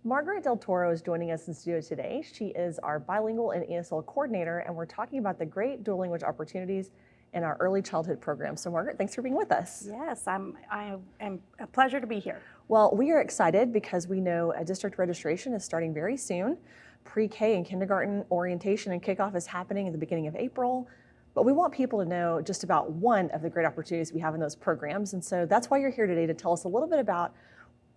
Margaret Del Toro is joining us in studio today. She is our bilingual and ESL coordinator, and we're talking about the great dual language opportunities in our early childhood program. So Margaret, thanks for being with us. Yes, I am a pleasure to be here. Well, we are excited because we know a district registration is starting very soon. Pre-K and kindergarten orientation and kickoff is happening at the beginning of April. But we want people to know just about one of the great opportunities we have in those programs. And so that's why you're here today, to tell us a little bit about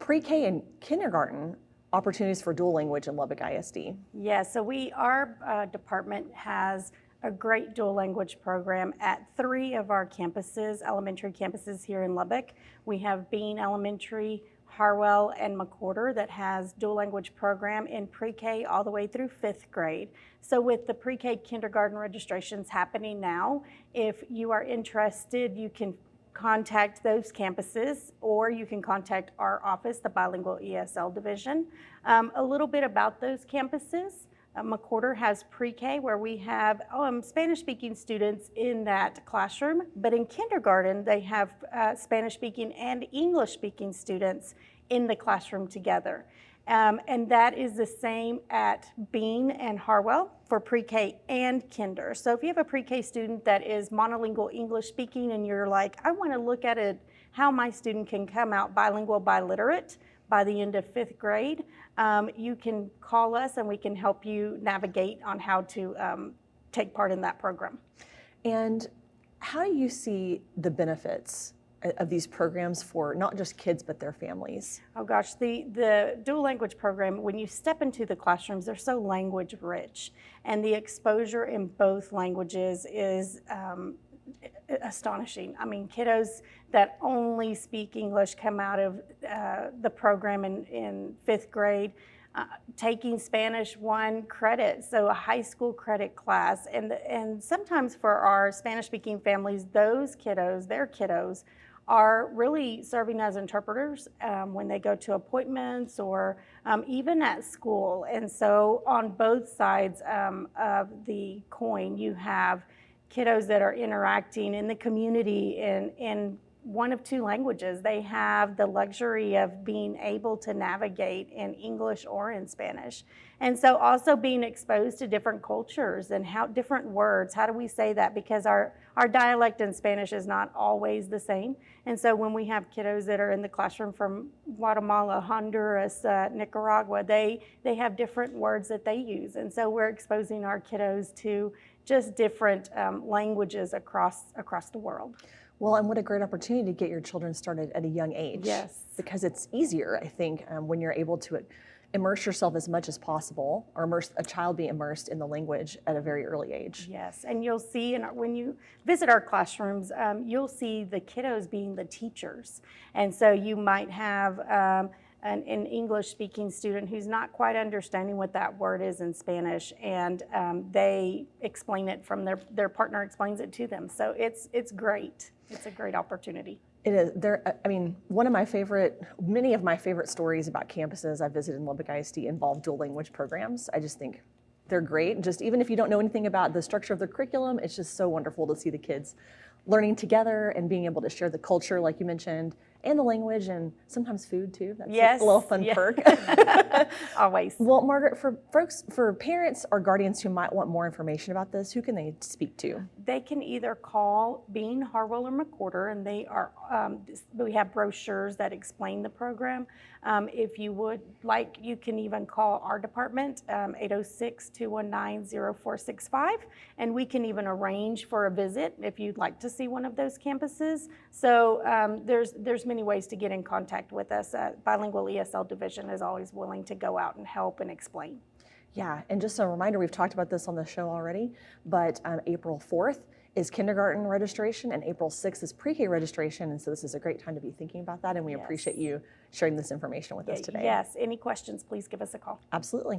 pre-K and kindergarten opportunities for dual language in Lubbock ISD. Yeah, so our department has a great dual language program at 3 of our campuses, elementary campuses here in Lubbock. We have Bean Elementary, Harwell, and McWhorter that has dual language program in pre-K all the way through 5th grade. So with the pre-K kindergarten registrations happening now, if you are interested, you can contact those campuses, or you can contact our office, the Bilingual ESL Division. A little bit about those campuses. McWhorter has pre-K where we have Spanish-speaking students in that classroom, but in kindergarten they have Spanish-speaking and English-speaking students in the classroom together. And that is the same at Bean and Harwell for pre-K and kinder. So if you have a pre-K student that is monolingual English speaking and you're like, I want to look at it, how my student can come out bilingual, biliterate by the end of 5th grade, you can call us and we can help you navigate on how to take part in that program. And how do you see the benefits of these programs for not just kids, but their families? Oh gosh, the dual language program, when you step into the classrooms, they're so language rich, and the exposure in both languages is astonishing. I mean, kiddos that only speak English come out of the program in 5th grade taking Spanish 1 credit, so a high school credit class. And sometimes for our Spanish-speaking families, those kiddos, their kiddos, are really serving as interpreters when they go to appointments or even at school. And so on both sides of the coin, you have kiddos that are interacting in the community in one of 2 languages. They have the luxury of being able to navigate in English or in Spanish. And so also being exposed to different cultures and how different words, how do we say that? Because our dialect in Spanish is not always the same. And so when we have kiddos that are in the classroom from Guatemala, Honduras, Nicaragua, they have different words that they use. And so we're exposing our kiddos to just different languages across the world. Well, and what a great opportunity to get your children started at a young age. Yes. Because it's easier, I think, when you're able to immerse yourself as much as possible, or a child be immersed in the language at a very early age. Yes, and you'll see, when you visit our classrooms, you'll see the kiddos being the teachers. And so you might have an English-speaking student who's not quite understanding what that word is in Spanish, and they explain it from their partner explains it to them. So it's great. It's a great opportunity. It is. Many of my favorite stories about campuses I've visited in Lubbock ISD involve dual language programs. I just think they're great. Just even if you don't know anything about the structure of the curriculum, it's just so wonderful to see the kids learning together and being able to share the culture, like you mentioned, and the language, and sometimes food too. That's yes. a little fun perk. Always. Well, Margaret, for parents or guardians who might want more information about this, who can they speak to? They can either call Bean, Harwell, or McWhorter, and they are. We have brochures that explain the program. If you would like, you can even call our department, 806-219-0465, and we can even arrange for a visit if you'd like to see one of those campuses. So there's many ways to get in contact with us. Bilingual ESL Division is always willing to go out and help and explain. Yeah, and just a reminder, we've talked about this on the show already, but April 4th is kindergarten registration and April 6th is pre-K registration, and so this is a great time to be thinking about that, and we appreciate you sharing this information with us today. Yes, any questions, please give us a call. Absolutely.